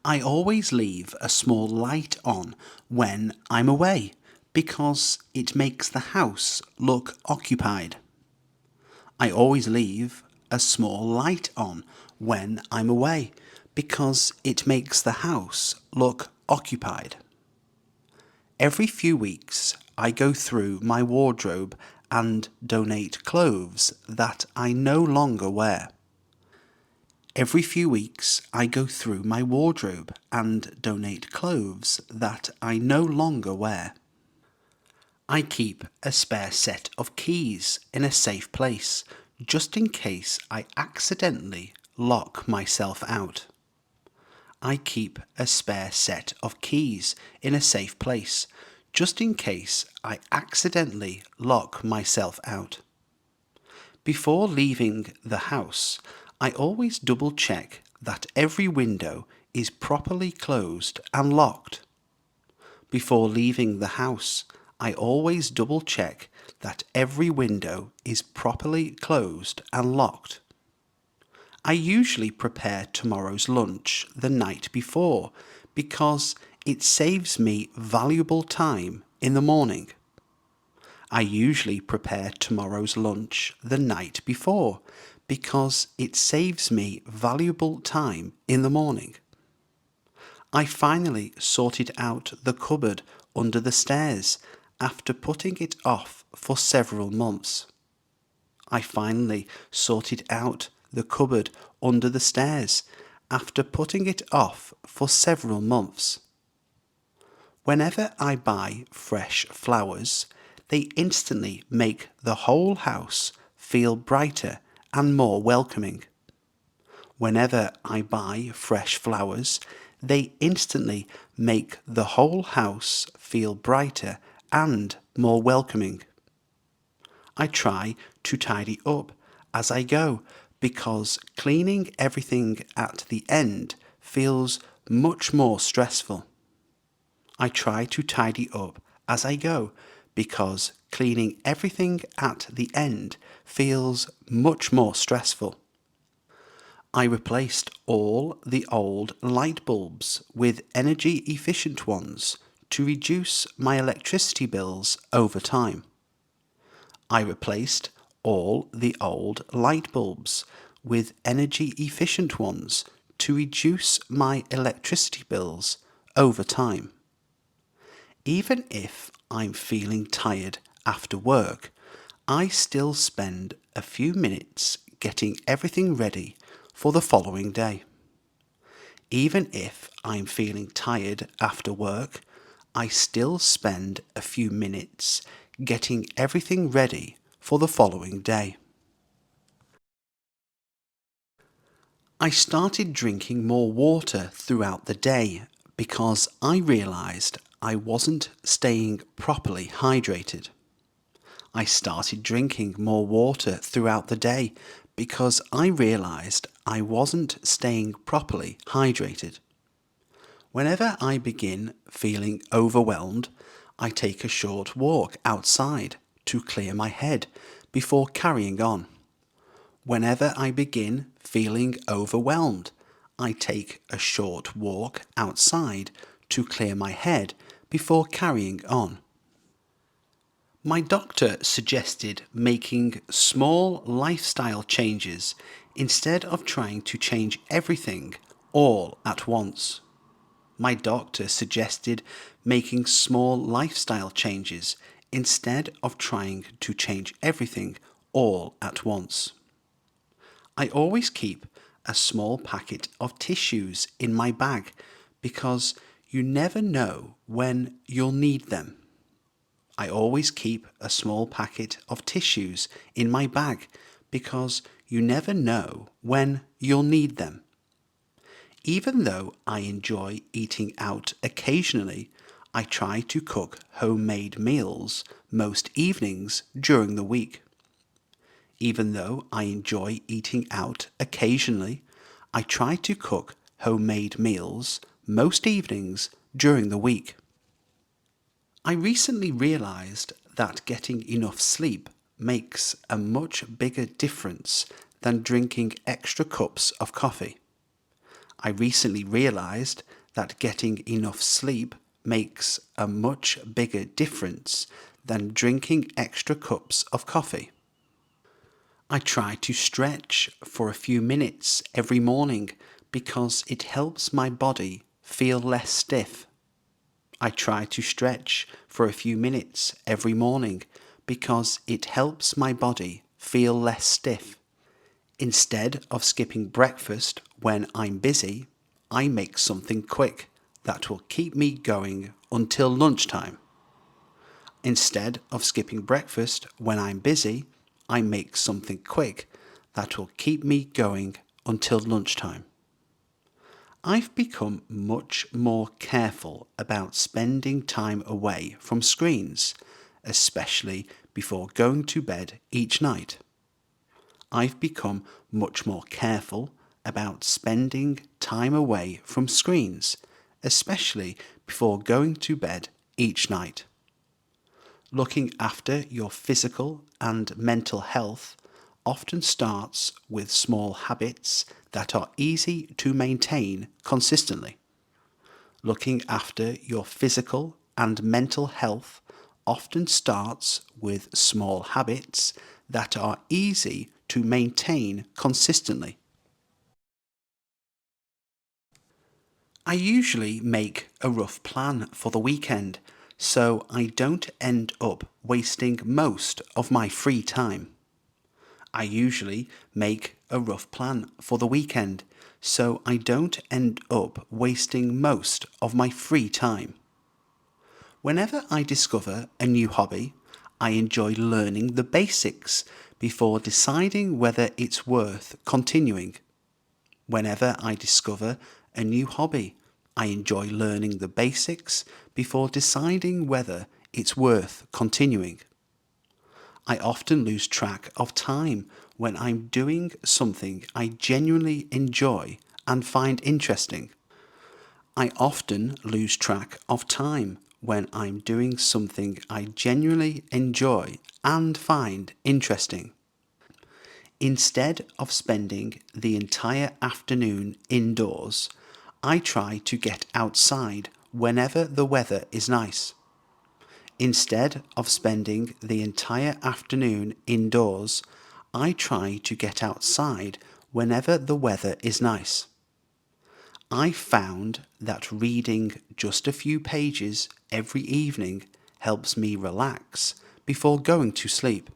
I always leave a small light on when I'm away because it makes the house look occupied. I always leave a small light on when I'm away because it makes the house look occupied. Every few weeks, I go through my wardrobe and donate clothes that I no longer wear. Every few weeks, I go through my wardrobe and donate clothes that I no longer wear. I keep a spare set of keys in a safe place, just in case I accidentally lock myself out. I keep a spare set of keys in a safe place, just in case I accidentally lock myself out. Before leaving the house, I always double check that every window is properly closed and locked. Before leaving the house, I always double check that every window is properly closed and locked. I usually prepare tomorrow's lunch the night before because it saves me valuable time in the morning. I usually prepare tomorrow's lunch the night before because it saves me valuable time in the morning. I finally sorted out the cupboard under the stairs after putting it off for several months. I finally sorted out the cupboard under the stairs after putting it off for several months. Whenever I buy fresh flowers, they instantly make the whole house feel brighter and more welcoming. Whenever I buy fresh flowers, they instantly make the whole house feel brighter and more welcoming. I try to tidy up as I go because cleaning everything at the end feels much more stressful. I try to tidy up as I go because cleaning everything at the end feels much more stressful. I replaced all the old light bulbs with energy efficient ones to reduce my electricity bills over time. I replaced all the old light bulbs with energy efficient ones to reduce my electricity bills over time. Even if I'm feeling tired after work, I still spend a few minutes getting everything ready for the following day. Even if I'm feeling tired after work, I still spend a few minutes getting everything ready for the following day. I started drinking more water throughout the day because I realised I wasn't staying properly hydrated. I started drinking more water throughout the day because I realised I wasn't staying properly hydrated. Whenever I begin feeling overwhelmed, I take a short walk outside to clear my head before carrying on. Whenever I begin feeling overwhelmed, I take a short walk outside to clear my head before carrying on. My doctor suggested making small lifestyle changes instead of trying to change everything all at once. My doctor suggested making small lifestyle changes instead of trying to change everything all at once. I always keep a small packet of tissues in my bag because you never know when you'll need them. I always keep a small packet of tissues in my bag because you never know when you'll need them. Even though I enjoy eating out occasionally, I try to cook homemade meals most evenings during the week. Even though I enjoy eating out occasionally, I try to cook homemade meals most evenings during the week. I recently realised that getting enough sleep makes a much bigger difference than drinking extra cups of coffee. I recently realised that getting enough sleep makes a much bigger difference than drinking extra cups of coffee. I try to stretch for a few minutes every morning because it helps my body feel less stiff. I try to stretch for a few minutes every morning because it helps my body feel less stiff. Instead of skipping breakfast when I'm busy, I make something quick that will keep me going until lunchtime. Instead of skipping breakfast when I'm busy, I make something quick that will keep me going until lunchtime. I've become much more careful about spending time away from screens, especially before going to bed each night. I've become much more careful about spending time away from screens, especially before going to bed each night. Looking after your physical and mental health often starts with small habits that are easy to maintain consistently. Looking after your physical and mental health often starts with small habits that are easy to maintain consistently. I usually make a rough plan for the weekend so I don't end up wasting most of my free time. I usually make a rough plan for the weekend so I don't end up wasting most of my free time. Whenever I discover a new hobby, I enjoy learning the basics before deciding whether it's worth continuing. Whenever I discover a new hobby, I enjoy learning the basics before deciding whether it's worth continuing. I often lose track of time when I'm doing something I genuinely enjoy and find interesting. I often lose track of time when I'm doing something I genuinely enjoy and find interesting. Instead of spending the entire afternoon indoors, I try to get outside whenever the weather is nice. Instead of spending the entire afternoon indoors, I try to get outside whenever the weather is nice. I found that reading just a few pages every evening helps me relax before going to sleep.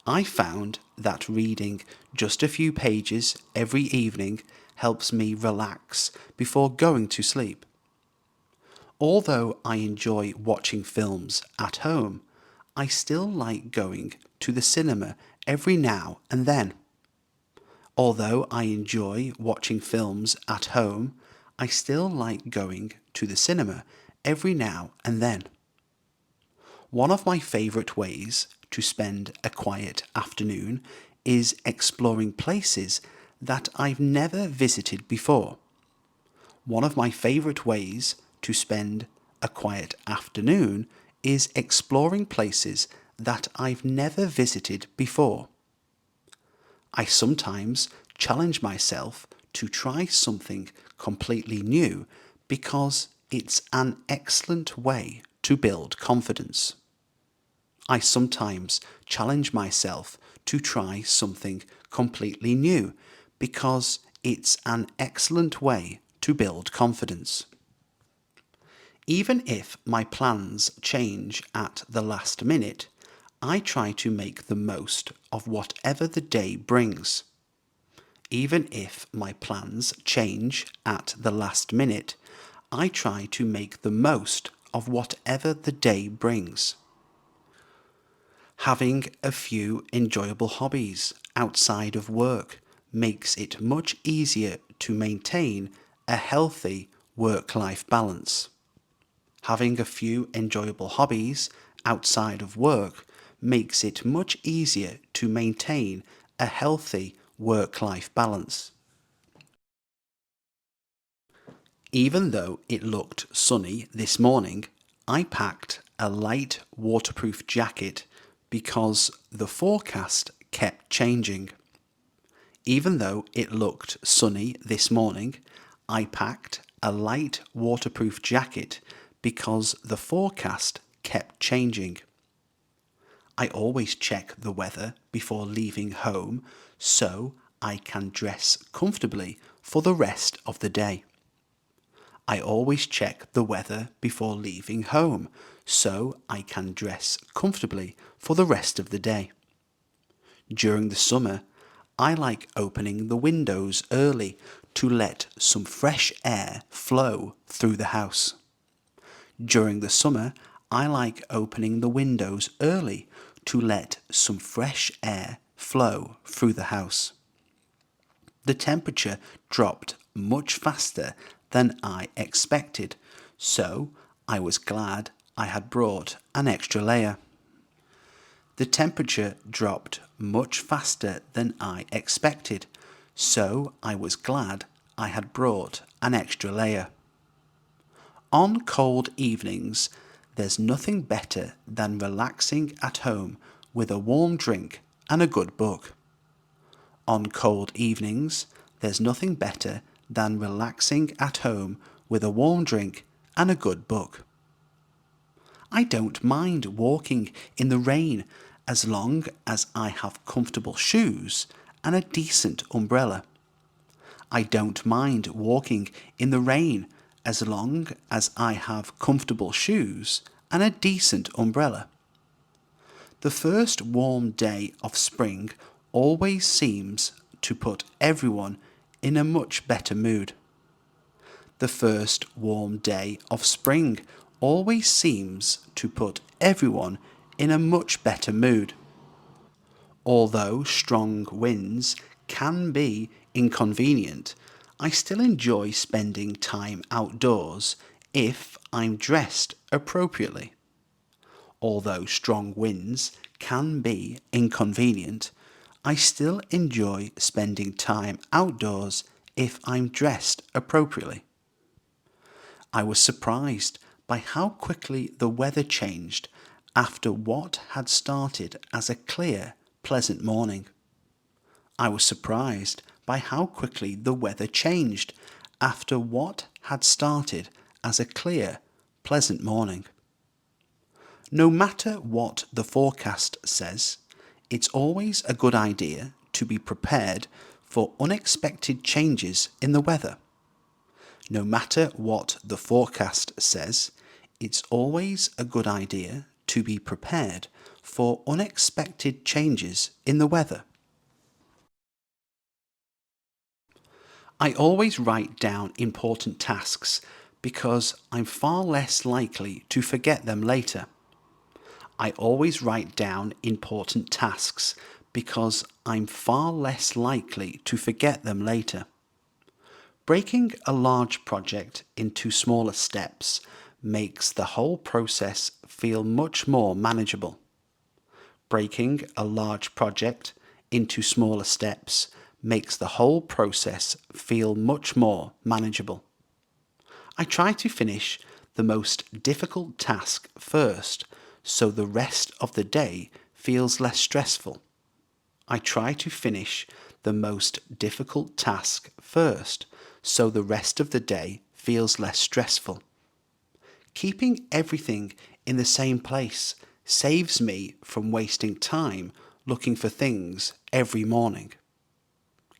I found that reading just a few pages every evening helps me relax before going to sleep. Although I enjoy watching films at home, I still like going to the cinema every now and then. Although I enjoy watching films at home, I still like going to the cinema every now and then. One of my favourite ways to spend a quiet afternoon is exploring places that I've never visited before. One of my favourite ways to spend a quiet afternoon is exploring places that I've never visited before. I sometimes challenge myself to try something completely new because it's an excellent way to build confidence. I sometimes challenge myself to try something completely new because it's an excellent way to build confidence. Even if my plans change at the last minute, I try to make the most of whatever the day brings. Even if my plans change at the last minute, I try to make the most of whatever the day brings. Having a few enjoyable hobbies outside of work makes it much easier to maintain a healthy work-life balance. Having a few enjoyable hobbies outside of work makes it much easier to maintain a healthy work-life balance. Even though it looked sunny this morning, I packed a light waterproof jacket because the forecast kept changing. Even though it looked sunny this morning, I packed a light waterproof jacket because the forecast kept changing. I always check the weather before leaving home so I can dress comfortably for the rest of the day. I always check the weather before leaving home so I can dress comfortably for the rest of the day. During the summer, I like opening the windows early to let some fresh air flow through the house. During the summer, I like opening the windows early to let some fresh air flow through the house. The temperature dropped much faster than I expected, so I was glad I had brought an extra layer. The temperature dropped much faster than I expected, so I was glad I had brought an extra layer. On cold evenings, there's nothing better than relaxing at home with a warm drink and a good book. On cold evenings, there's nothing better than relaxing at home with a warm drink and a good book. I don't mind walking in the rain as long as I have comfortable shoes and a decent umbrella. I don't mind walking in the rain as long as I have comfortable shoes and a decent umbrella. The first warm day of spring always seems to put everyone in a much better mood. The first warm day of spring always seems to put everyone in a much better mood. Although strong winds can be inconvenient, I still enjoy spending time outdoors if I'm dressed appropriately. Although strong winds can be inconvenient, I still enjoy spending time outdoors if I'm dressed appropriately. I was surprised by how quickly the weather changed after what had started as a clear, pleasant morning. I was surprised by how quickly the weather changed after what had started as a clear, pleasant morning. No matter what the forecast says, it's always a good idea to be prepared for unexpected changes in the weather. No matter what the forecast says, it's always a good idea to be prepared for unexpected changes in the weather. I always write down important tasks because I'm far less likely to forget them later. I always write down important tasks because I'm far less likely to forget them later. Breaking a large project into smaller steps makes the whole process feel much more manageable. Breaking a large project into smaller steps makes the whole process feel much more manageable. I try to finish the most difficult task first so the rest of the day feels less stressful. I try to finish the most difficult task first so the rest of the day feels less stressful. Keeping everything in the same place saves me from wasting time looking for things every morning.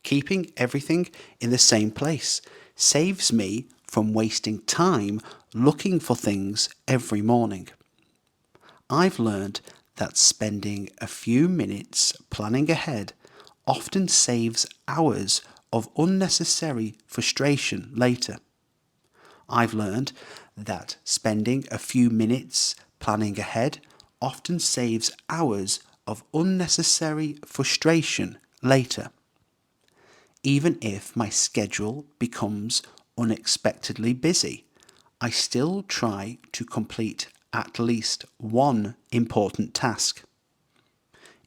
Keeping everything in the same place saves me from wasting time looking for things every morning. I've learned that spending a few minutes planning ahead often saves hours of unnecessary frustration later. I've learned that spending a few minutes planning ahead often saves hours of unnecessary frustration later. Even if my schedule becomes unexpectedly busy, I still try to complete at least one important task.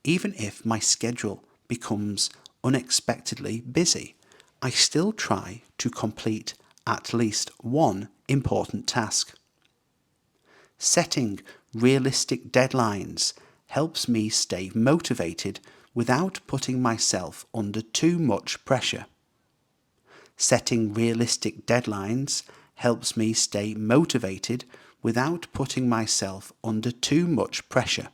Even if my schedule becomes unexpectedly busy, I still try to complete at least one important task. Setting realistic deadlines helps me stay motivated without putting myself under too much pressure. Setting realistic deadlines helps me stay motivated without putting myself under too much pressure.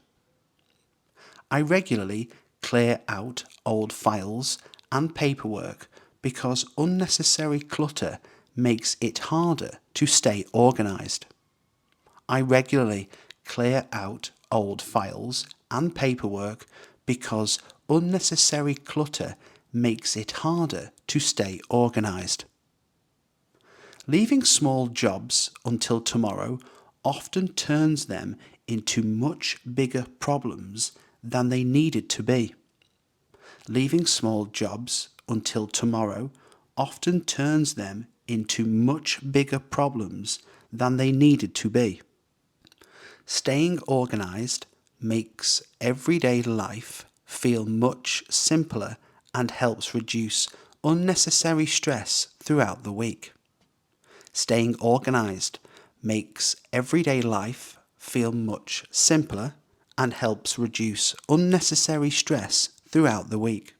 I regularly clear out old files and paperwork because unnecessary clutter makes it harder to stay organised. I regularly clear out old files and paperwork because unnecessary clutter makes it harder to stay organised. Leaving small jobs until tomorrow often turns them into much bigger problems than they needed to be. Leaving small jobs until tomorrow often turns them into much bigger problems than they needed to be. Staying organised makes everyday life feel much simpler and helps reduce unnecessary stress throughout the week. Staying organised makes everyday life feel much simpler and helps reduce unnecessary stress throughout the week.